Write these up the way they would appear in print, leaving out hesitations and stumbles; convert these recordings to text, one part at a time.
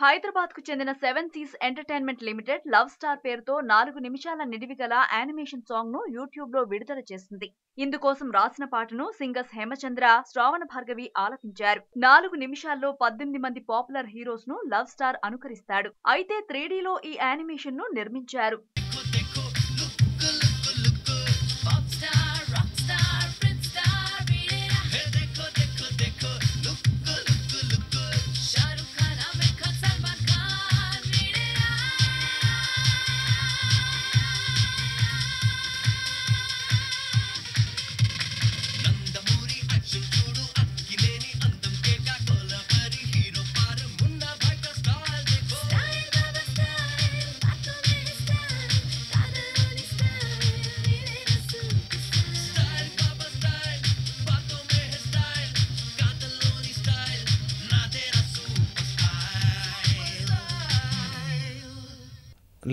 హైదరాబాద్ కు చెందిన 7 seas entertainment limited Love Star పేరుతో 4 నిమిషాల నిడివి గల యానిమేషన్ సాంగ్ ను యూట్యూబ్ లో విడుదల చేసింది. ఇందుకోసం రాసిన పాటను సింగర్స్ హేమచంద్ర, శ్రావణ భార్గవి ఆలపించారు. 4 నిమిషాల్లో 18 మంది పాపులర్ హీరోస్ ను లవ్ స్టార్ అనుకరిస్తాడు. అయితే 3D లో ఈ యానిమేషన్ ను నిర్మించారు.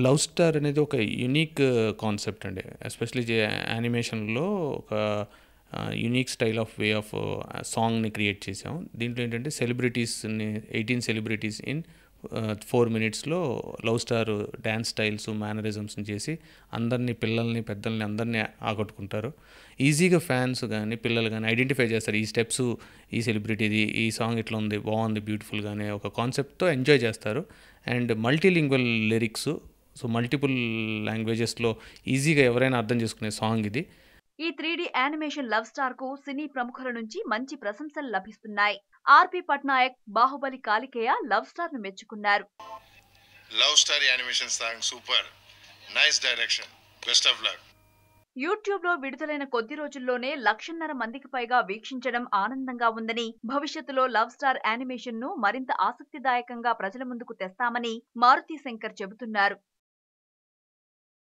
లవ్ స్టార్ అనేది ఒక యూనిక్ కాన్సెప్ట్ అండి. ఎస్పెషల్లీ యానిమేషన్లో ఒక unique style of way of సాంగ్ని క్రియేట్ చేసాం. దీంట్లో ఏంటంటే సెలబ్రిటీస్ని 18 సెలబ్రిటీస్ ఇన్ 4 minutesలో లవ్ స్టార్ డ్యాన్స్ స్టైల్స్, మేనరిజమ్స్ని చేసి అందరినీ, పిల్లల్ని, పెద్దల్ని అందరినీ ఆకట్టుకుంటారు. ఈజీగా ఫ్యాన్స్ కానీ పిల్లలు కానీ ఐడెంటిఫై చేస్తారు. ఈ స్టెప్స్ ఈ సెలబ్రిటీది, ఈ సాంగ్ ఇట్లా ఉంది, బాగుంది, బ్యూటిఫుల్గానే ఒక కాన్సెప్ట్తో ఎంజాయ్ చేస్తారు. And multilingual lyrics, so multiple లాంగ్వేజెస్లో ఈజీగా ఎవరైనా అర్థం చేసుకునే సాంగ్ ఇది. ఈ 3D యానిమేషన్ లవ్ స్టార్ కు సినీ ప్రముఖుల నుంచి మంచి ప్రశంసలు లభిస్తున్నాయి. ఆర్పి పట్నాయక్, బాహుబలి కాలికేయ లవ్ స్టార్ ను మెచ్చుకున్నారు. Love star animation song super, nice direction, best of luck. YouTube లో విడుదలైన కొద్ది రోజుల్లోనే 1,50,000 మందికి పైగా వీక్షించడం ఆనందంగా ఉందని, భవిష్యత్తులో లవ్ స్టార్ యానిమేషన్ ను మరింత ఆసక్తిదాయకంగా ప్రజల ముందుకు తెస్తామని మారుతి శంకర్ చెబుతున్నారు.